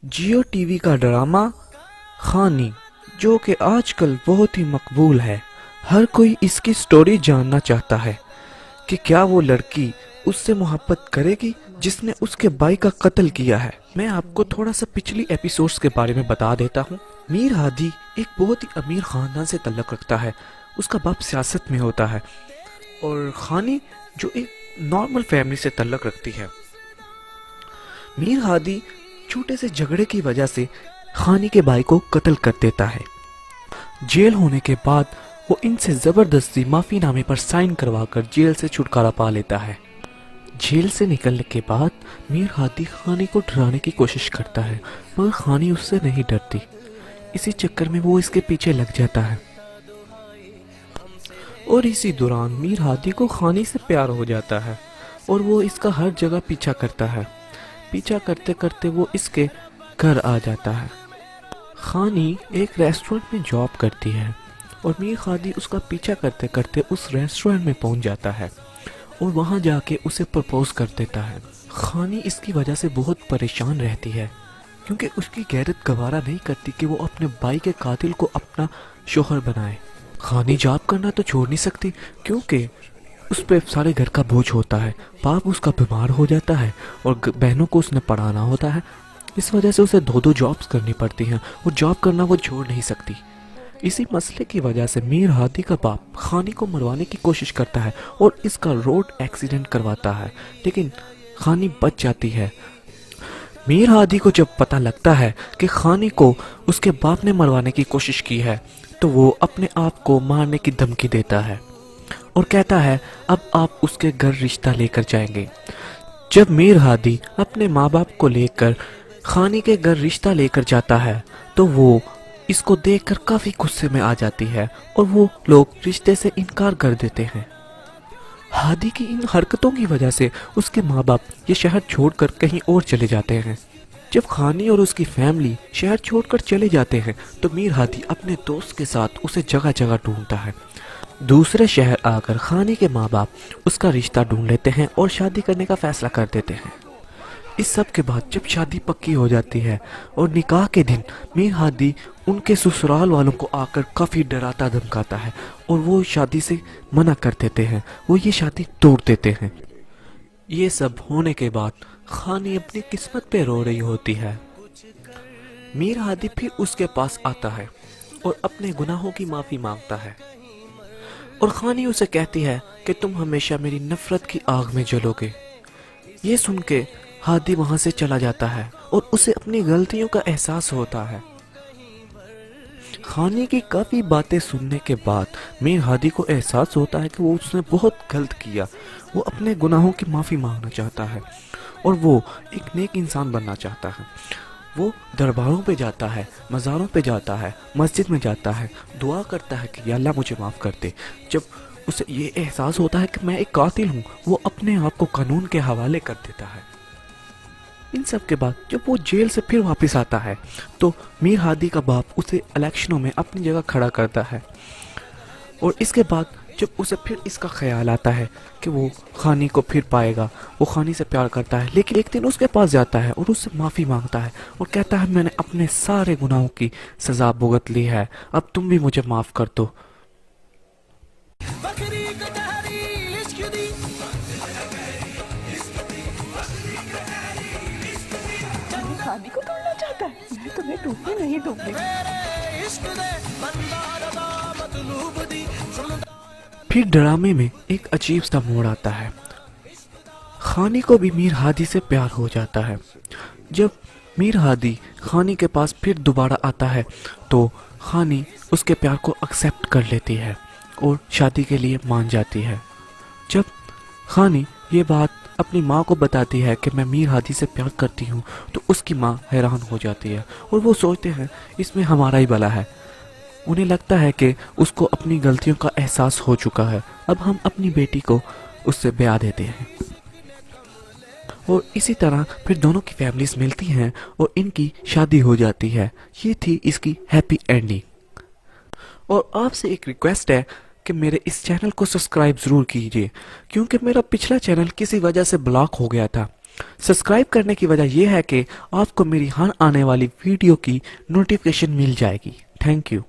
जियो TV का drama खानी, जो कि आजकल बहुत ही मकबूल है। हर कोई इसकी स्टोरी जानना चाहता है कि क्या वो लड़की उससे मोहब्बत करेगी जिसने उसके भाई का कत्ल किया है। मैं आपको थोड़ा सा पिछली एपिसोड्स के बारे में बता देता हूँ। मीर हादी एक बहुत ही अमीर खानदान से तल्लुक़ रखता है। उसका बाप सियासत में होता है और खानी जो एक नॉर्मल फैमिली से तल्लुक़ रखती है। मीर हादी छोटे से झगड़े की वजह से खानी के भाई को कत्ल कर देता है। जेल होने के बाद वो इनसे जबरदस्ती माफी नामे पर साइन करवाकर जेल से छुटकारा पा लेता है। जेल से निकलने के बाद मीर हादी खानी को डराने की कोशिश करता है, मगर खानी उससे नहीं डरती। इसी चक्कर में वो इसके पीछे लग जाता है और इसी दौरान मीर हादी को खानी से प्यार हो जाता है और वो इसका हर जगह पीछा करता है। पीछा करते करते वो इसके घर आ जाता है। खानी एक रेस्टोरेंट में जॉब करती है और मीर हादी उसका पीछा करते करते उस रेस्टोरेंट में पहुंच जाता है और वहां जाके उसे प्रपोज कर देता है। खानी इसकी वजह से बहुत परेशान रहती है क्योंकि उसकी गैरत गवारा नहीं करती कि वो अपने भाई के कातिल को अपना शोहर बनाए। खानी जॉब करना तो छोड़ नहीं सकती क्योंकि उस पे सारे घर का बोझ होता है। बाप उसका बीमार हो जाता है और बहनों को उसने पढ़ाना होता है। इस वजह से उसे दो जॉब्स करनी पड़ती हैं और जॉब करना वो छोड़ नहीं सकती। इसी मसले की वजह से मीर हादी का बाप खानी को मरवाने की कोशिश करता है और इसका रोड एक्सीडेंट करवाता है, लेकिन खानी बच जाती है। मीर हादी को जब पता लगता है कि खानी को उसके बाप ने मरवाने की कोशिश की है तो वो अपने आप को मारने की धमकी देता है और कहता है अब आप उसके घर रिश्ता लेकर जाएंगे। जब मीर हादी अपने माँ बाप को लेकर खानी के घर रिश्ता लेकर जाता है तो वो इसको देखकर काफी गुस्से में आ जाती है और वो लोग रिश्ते से इनकार कर देते हैं। हादी की इन हरकतों की वजह से उसके माँ बाप ये शहर छोड़कर कहीं और चले जाते हैं। जब खानी और उसकी फैमिली शहर छोड़कर चले जाते हैं तो मीर हादी अपने दोस्त के साथ उसे जगह जगह ढूंढता है। दूसरे शहर आकर खानी के माँ बाप उसका रिश्ता ढूंढ लेते हैं और शादी करने का फैसला कर देते हैं। इस सब के बाद जब शादी पक्की हो जाती है और निकाह के दिन मीर हादी उनके ससुराल वालों को आकर काफ़ी डराता धमकाता है और वो शादी से मना कर देते हैं, वो ये शादी तोड़ देते हैं। ये सब होने के बाद खानी अपनी किस्मत पे रो रही होती है। मीर हादी फिर उसके पास आता है और अपने गुनाहों की माफ़ी मांगता है और खानी उसे कहती है कि तुम हमेशा मेरी नफरत की आग में जलोगे। ये सुन के हादी वहां से चला जाता है और उसे अपनी गलतियों का एहसास होता है। खानी की काफी बातें सुनने के बाद मीर हादी को एहसास होता है कि वो उसने बहुत गलत किया। वो अपने गुनाहों की माफी मांगना चाहता है और वो एक नेक इंसान बनना चाहता है। वो दरबारों पे जाता है, मज़ारों पे जाता है, मस्जिद में जाता है, दुआ करता है कि या अल्लाह मुझे माफ़ कर दे। जब उसे ये एहसास होता है कि मैं एक कातिल हूँ, वो अपने आप को कानून के हवाले कर देता है। इन सब के बाद जब वो जेल से फिर वापस आता है तो मीर हादी का बाप उसे इलेक्शनों में अपनी जगह खड़ा करता है और इसके बाद जब उसे फिर इसका ख्याल आता है कि वो खानी को फिर पाएगा, वो खानी से प्यार करता है, लेकिन एक दिन उसके पास जाता है और उससे माफ़ी मांगता है और कहता है मैंने अपने सारे गुनाहों की सज़ा भुगत ली है, अब तुम भी मुझे माफ़ कर दो। खानी को तोड़ना चाहता है, मैं तुम्हें टूटने नहीं दूंगी। फिर ड्रामे में एक अजीब सा मोड़ आता है। खानी को भी मीर हादी से प्यार हो जाता है। जब मीर हादी खानी के पास फिर दोबारा आता है तो खानी उसके प्यार को एक्सेप्ट कर लेती है और शादी के लिए मान जाती है। जब खानी ये बात अपनी माँ को बताती है कि मैं मीर हादी से प्यार करती हूँ तो उसकी माँ हैरान हो जाती है और वो सोचते हैं इसमें हमारा ही भला है। उन्हें लगता है कि उसको अपनी गलतियों का एहसास हो चुका है, अब हम अपनी बेटी को उससे ब्याह देते हैं। और इसी तरह फिर दोनों की फैमिलीज मिलती हैं और इनकी शादी हो जाती है। ये थी इसकी हैप्पी एंडिंग। और आपसे एक रिक्वेस्ट है कि मेरे इस चैनल को सब्सक्राइब ज़रूर कीजिए क्योंकि मेरा पिछला चैनल किसी वजह से ब्लॉक हो गया था सब्सक्राइब करने की वजह यह है कि आपको मेरी हर आने वाली वीडियो की नोटिफिकेशन मिल जाएगी। Thank you.